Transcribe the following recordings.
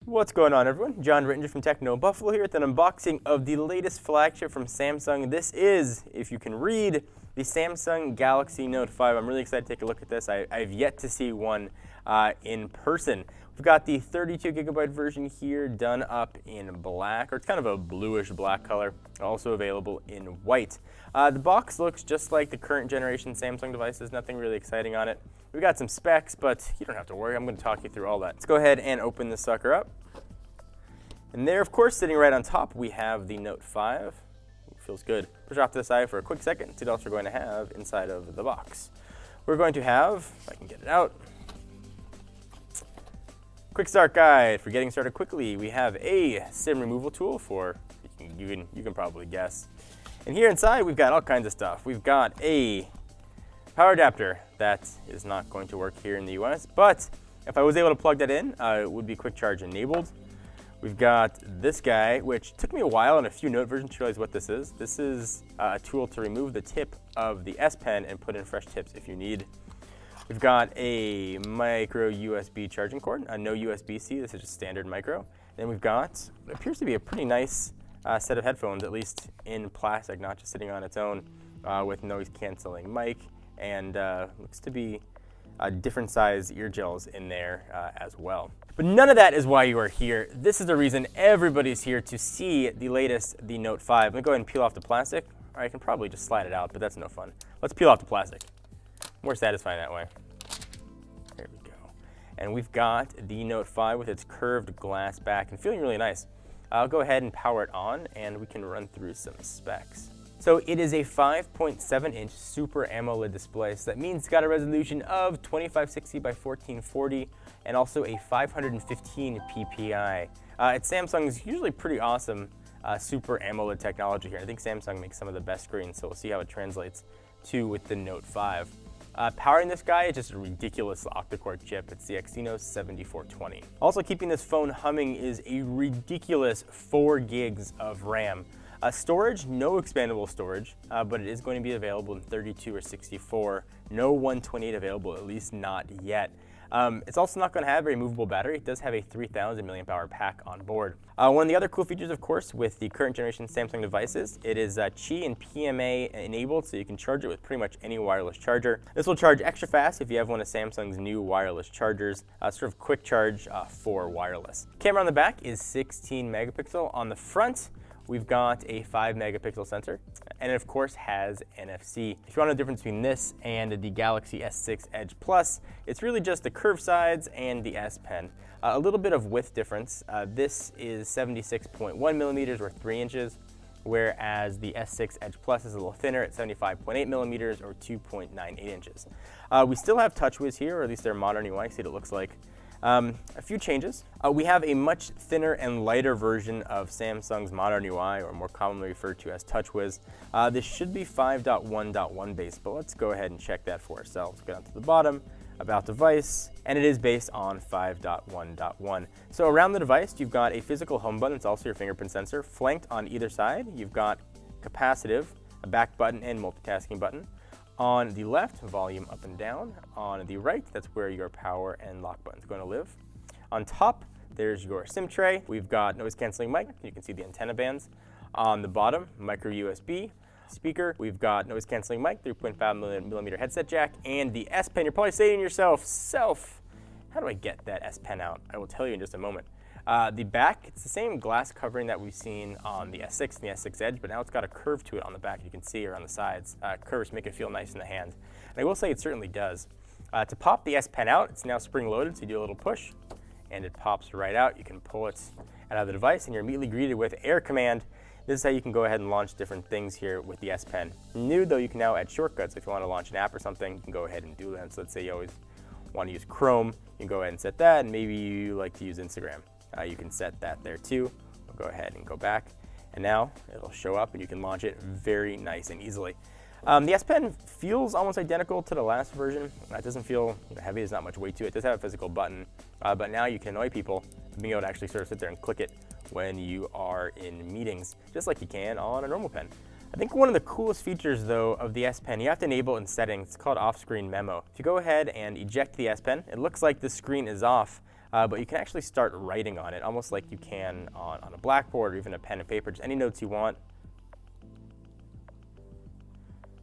What's going on, everyone? John Rittinger from Techno Buffalo here with an unboxing of the latest flagship from Samsung. This is, if you can read, the Samsung Galaxy Note 5. I'm really excited to take a look at this. I've yet to see one in person. We've got the 32GB version here done up in black, or it's kind of a bluish black color, also available in white. The box looks just like the current generation Samsung devices, nothing really exciting on it. We've got some specs, but you don't have to worry. I'm going to talk you through all that. Let's go ahead and open this sucker up. And there, of course, sitting right on top, we have the Note 5. Ooh, feels good. Push off to the side for a quick second. See what else we're going to have inside of the box. We're going to have, if I can get it out, quick start guide for getting started quickly. We have a SIM removal tool for, you can probably guess. And here inside, we've got all kinds of stuff. We've got a power adapter that is not going to work here in the US, but if I was able to plug that in, it would be quick charge enabled. We've got this guy, which took me a while on a few Note versions to realize what this is. This is a tool to remove the tip of the S Pen and put in fresh tips if you need. We've got a micro USB charging cord, no USB-C, this is just standard micro. Then we've got what appears to be a pretty nice set of headphones, at least in plastic, not just sitting on its own, with noise canceling mic, and looks to be different size ear gels in there as well. But none of that is why you are here. This is the reason everybody's here, to see the latest, the Note 5. Let me go ahead and peel off the plastic. Or I can probably just slide it out, but that's no fun. Let's peel off the plastic. More satisfying that way. There we go. And we've got the Note 5 with its curved glass back and feeling really nice. I'll go ahead and power it on and we can run through some specs. So it is a 5.7-inch Super AMOLED display, so that means it's got a resolution of 2560 by 1440 and also a 515 ppi. It's Samsung's usually pretty awesome Super AMOLED technology here. I think Samsung makes some of the best screens, so we'll see how it translates to with the Note 5. Powering this guy is just a ridiculous octa-core chip. It's the Exynos 7420. Also keeping this phone humming is a ridiculous 4 gigs of RAM. Storage, no expandable storage, but it is going to be available in 32 or 64. No 128 available, at least not yet. It's also not going to have a removable battery. It does have a 3000 mAh pack on board. One of the other cool features, of course, with the current generation Samsung devices, it is Qi and PMA enabled, so you can charge it with pretty much any wireless charger. This will charge extra fast if you have one of Samsung's new wireless chargers, sort of quick charge for wireless. Camera on the back is 16 megapixel. On the front, we've got a 5 megapixel sensor, and it of course has NFC. If you want to know the difference between this and the Galaxy S6 Edge Plus, it's really just the curved sides and the S Pen. A little bit of width difference. This is 76.1 millimeters or 3 inches, whereas the S6 Edge Plus is a little thinner at 75.8 millimeters or 2.98 inches. We still have TouchWiz here, or at least their modern UI, see what it looks like. A few changes. We have a much thinner and lighter version of Samsung's modern UI, or more commonly referred to as TouchWiz. This should be 5.1.1 based, but let's go ahead and check that for ourselves. Go down to the bottom, about device, and it is based on 5.1.1. So around the device, you've got a physical home button. It's also your fingerprint sensor. Flanked on either side, you've got capacitive, a back button, and multitasking button. On the left, volume up and down. On the right, that's where your power and lock button's going to live. On top, there's your SIM tray. We've got noise canceling mic. You can see the antenna bands. On the bottom, micro USB speaker. We've got noise canceling mic, 3.5 millimeter headset jack, and the S Pen. You're probably saying to yourself, how do I get that S Pen out? I will tell you in just a moment. The back, it's the same glass covering that we've seen on the S6 and the S6 Edge, but now it's got a curve to it on the back, you can see, or on the sides. Curves make it feel nice in the hand. And I will say it certainly does. To pop the S Pen out, it's now spring-loaded, so you do a little push, and it pops right out. You can pull it out of the device, and you're immediately greeted with Air Command. This is how you can go ahead and launch different things here with the S Pen. New, though, you can now add shortcuts. If you want to launch an app or something, you can go ahead and do that. So let's say you always want to use Chrome, you can go ahead and set that, and maybe you like to use Instagram. You can set that there too. We'll go ahead and go back, and now it'll show up and you can launch it very nice and easily. The S Pen feels almost identical to the last version. It doesn't feel heavy, there's not much weight to it. It does have a physical button, but now you can annoy people being able to actually sort of sit there and click it when you are in meetings, just like you can on a normal pen. I think one of the coolest features, though, of the S Pen, you have to enable in settings. It's called off-screen memo. If you go ahead and eject the S Pen, it looks like the screen is off, but you can actually start writing on it, almost like you can on a blackboard or even a pen and paper, just any notes you want.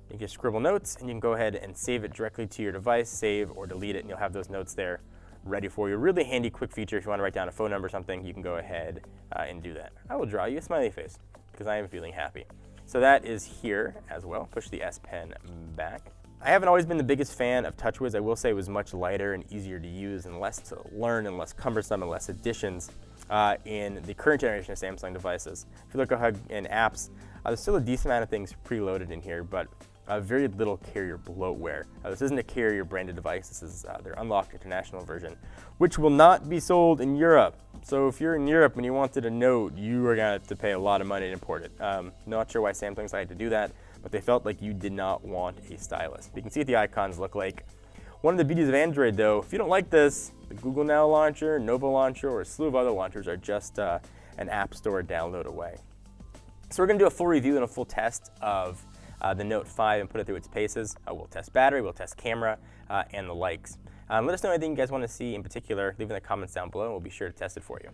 You can just scribble notes, and you can go ahead and save it directly to your device, save or delete it, and you'll have those notes there ready for you. Really handy, quick feature. If you want to write down a phone number or something, you can go ahead and do that. I will draw you a smiley face because I am feeling happy. So that is here as well. Push the S Pen back. I haven't always been the biggest fan of TouchWiz. I will say it was much lighter and easier to use and less to learn and less cumbersome and less additions in the current generation of Samsung devices. If you look in apps, there's still a decent amount of things preloaded in here, but very little carrier bloatware. This isn't a carrier branded device. This is their unlocked international version, which will not be sold in Europe. So if you're in Europe and you wanted a Note, you are going to have to pay a lot of money to import it. Not sure why Samsung decided to do that, but they felt like you did not want a stylus. You can see what the icons look like. One of the beauties of Android, though, if you don't like this, the Google Now launcher, Nova launcher, or a slew of other launchers are just an App Store download away. So we're going to do a full review and a full test of the Note 5 and put it through its paces. We'll test battery, we'll test camera, and the likes. Let us know anything you guys want to see in particular. Leave in the comments down below, and we'll be sure to test it for you.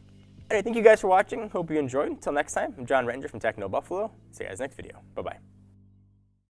Anyway, thank you guys for watching. Hope you enjoyed. Until next time, I'm John Rettinger from Techno Buffalo. See you guys next video. Bye-bye.